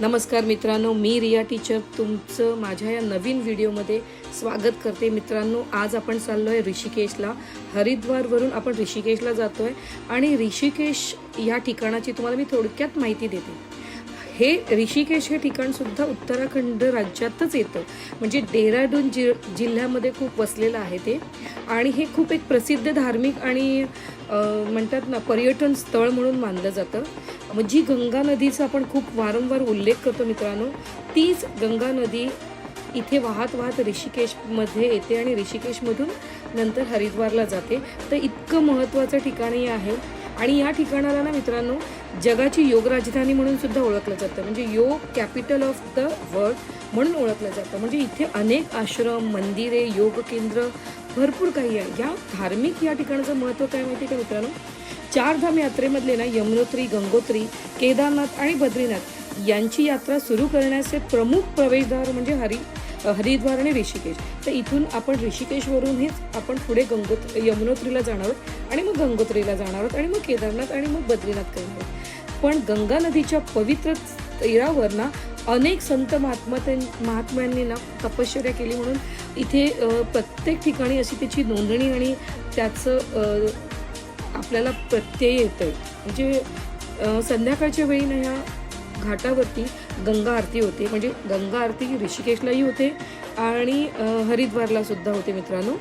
नमस्कार मित्रांनो, मी रिया टीचर तुमचं माझ्या या नवीन व्हिडिओमध्ये स्वागत करते। मित्रांनो, आज आपण चाललो आहे ऋषिकेशला। हरिद्वारवरून आपण ऋषिकेशला जातो आहे आणि ऋषिकेश या ठिकाणाची तुम्हाला मी थोडक्यात माहिती देते। हे ऋषिकेश हे ठिकाणसुद्धा उत्तराखंड राज्यातच येतं, म्हणजे डेहराडून जिल्ह्यामध्ये खूप वसलेलं आहे ते। आणि हे खूप एक प्रसिद्ध धार्मिक आणि म्हणतात ना पर्यटन स्थळ म्हणून मानलं जातं। जी गंगा नदीचा आपण खूप वारंवार उल्लेख करतो मित्रांनो, तीच गंगा नदी इथे वाहत वाहत ऋषिकेशमध्ये येते आणि ऋषिकेशमधून नंतर हरिद्वारला जाते। तर इतकं महत्त्वाचं ठिकाणही आहे आणि या ठिकाणाला ना मित्रांनो जगाची योग राजधानी म्हणून सुद्धा ओळखलं जातं, म्हणजे योग कॅपिटल ऑफ द वर्ल्ड म्हणून ओळखलं जातं। म्हणजे इथे अनेक आश्रम, मंदिरे, योग केंद्र भरपूर काही आहे। या धार्मिक या ठिकाणाचं महत्त्व काय माहिती का मित्रांनो, चारधाम यात्रेमधले ना यमुनोत्री, गंगोत्री, केदारनाथ आणि बद्रीनाथ यांची यात्रा सुरू करण्याचे प्रमुख प्रवेशद्वार म्हणजे हरिद्वार आणि ऋषिकेश। तर इथून आपण ऋषिकेशवरूनच आपण पुढे यमुनोत्रीला जाणार आहोत आणि मग गंगोत्रीला जाणार आहोत आणि मग केदारनाथ आणि मग बद्रीनाथ करणार आहोत। पण गंगा नदीच्या पवित्र तीरावर ना अनेक संत महात्म्यांनी ना तपश्चर्या केली, म्हणून इथे प्रत्येक ठिकाणी अशी त्याची नोंदणी आणि त्याचं आपल्याला प्रत्यय येतं। म्हणजे संध्याकाळच्या वेळी ना ह्या घाटावरती गंगा आरती होते, म्हणजे गंगा आरती ऋषिकेशलाही होते आणि हरिद्वारला सुद्धा होते। मित्रांनो,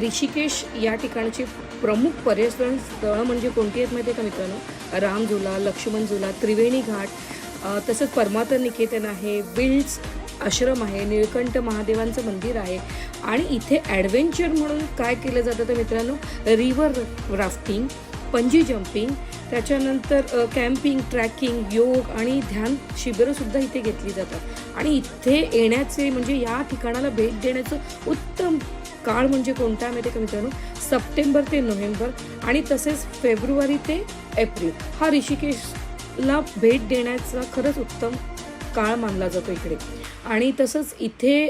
ऋषिकेश या ठिकाणचे प्रमुख पर्यटन स्थळ म्हणजे कोणती आहेत माहिती आहे का मित्रांनो, रामझुला, लक्ष्मण झुला, त्रिवेणी घाट, तसंच परमात्मा निकेतन आहे, बिल्ड्स आश्रम आहे, निळकंठ महादेवांचं मंदिर आहे। आणि इथे ॲडव्हेंचर म्हणून काय केलं जातं तर मित्रांनो, रिव्हर राफ्टिंग, पंजी जम्पिंग, त्याच्यानंतर कॅम्पिंग, ट्रॅकिंग, योग आणि ध्यान शिबिरंसुद्धा इथे घेतली जातात। आणि इथे येण्याचे म्हणजे या ठिकाणाला भेट देण्याचं उत्तम काळ म्हणजे कोणता माहिती का मित्रांनो, सप्टेंबर ते नोव्हेंबर आणि तसेच फेब्रुवारी ते एप्रिल हा ऋषिकेशला भेट देण्याचा खरंच उत्तम काळ मानला जातो इकडे। आणि तसंच इथे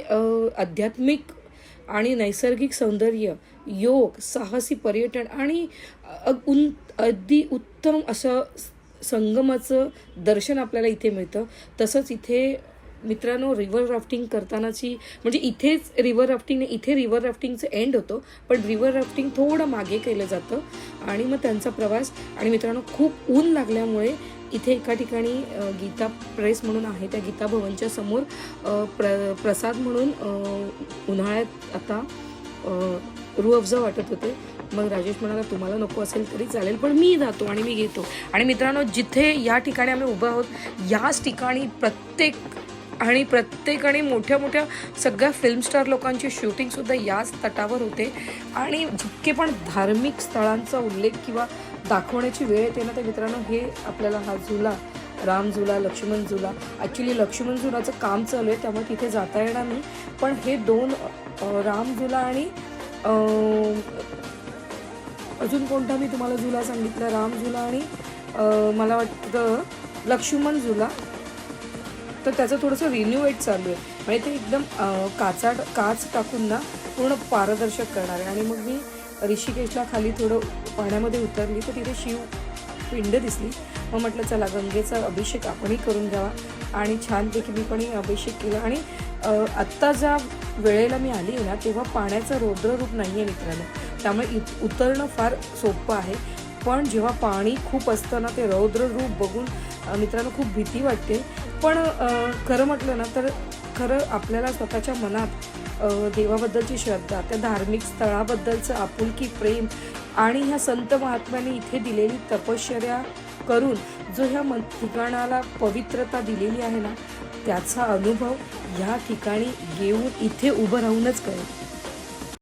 आध्यात्मिक आणि नैसर्गिक सौंदर्य, योग, साहसी पर्यटन आणि अगदी उत्तम असं संगमाचं दर्शन आपल्याला इथे मिळतं। तसंच इथे मित्रांनो रिव्हर राफ्टिंग करतानाची म्हणजे इथेच रिव्हर राफ्टिंगचं एंड होतं, पण रिव्हर राफ्टिंग थोडं मागे केलं जातं आणि मग त्यांचा प्रवास। आणि मित्रांनो खूप ऊन लागल्यामुळे इथे एका ठिकाणी गीता प्रेस म्हणून आहे, त्या गीता भवनच्या समोर प्रसाद म्हणून उन्हाळ्यात आता रूह वाटत होते। मग राजेश म्हणाला तुम्हाला नको असेल तरी चालेल, पण मी जातो आणि मी घेतो। आणि मित्रांनो जिथे या ठिकाणी आम्ही उभं आहोत याच ठिकाणी प्रत्येकाने मोठ्या मोठ्या सगळ्या फिल्मस्टार लोकांची शूटिंगसुद्धा याच तटावर होते। आणि जितके पण धार्मिक स्थळांचा उल्लेख किंवा दाखवण्याची वेळ येते ना, तर मित्रांनो हे आपल्याला हा झुला, रामझुला, लक्ष्मण झुला, ॲक्च्युली लक्ष्मण झुलाचं काम चालू आहे त्यामुळे तिथे जाता येणार नाही, पण हे दोन रामझुला आणि अजून कोणता मी तुम्हाला झुला सांगितला, रामझुला आणि मला वाटतं लक्ष्मण झुला, तर त्याचं थोडंसं रिन्यूएट चालू आहे, म्हणजे ते एकदम काच टाकून ना पूर्ण पारदर्शक करणार आहे। आणि मग मी ऋषिकेशला खाली थोडं पाण्यामध्ये उतरली तर तिथे शिवपिंड दिसली। मग म्हटलं चला गंगेचा अभिषेक आपणही करून घ्यावा आणि छानपैकी मी पण अभिषेक केला। आणि आत्ता ज्या वेळेला मी आली आहे ना तेव्हा पाण्याचं रौद्ररूप नाही आहे मित्रांनो, त्यामुळे उतरणं फार सोपं आहे। पण जेव्हा पाणी खूप असतं ना ते रौद्र रूप बघून मित्रांनो खूप भीती वाटते। पण खरं म्हटलं ना तर खरं आपल्याला स्वतःच्या मनात देवाबद्दलची श्रद्धा, त्या धार्मिक स्थळाबद्दलचं आपुलकी, प्रेम आणि ह्या संत महात्म्यांनी इथे दिलेली तपश्चर्या करून जो ह्या ठिकाणाला पवित्रता दिलेली आहे ना त्याचा अनुभव ह्या ठिकाणी येऊन इथे उभं राहूनच कळेल।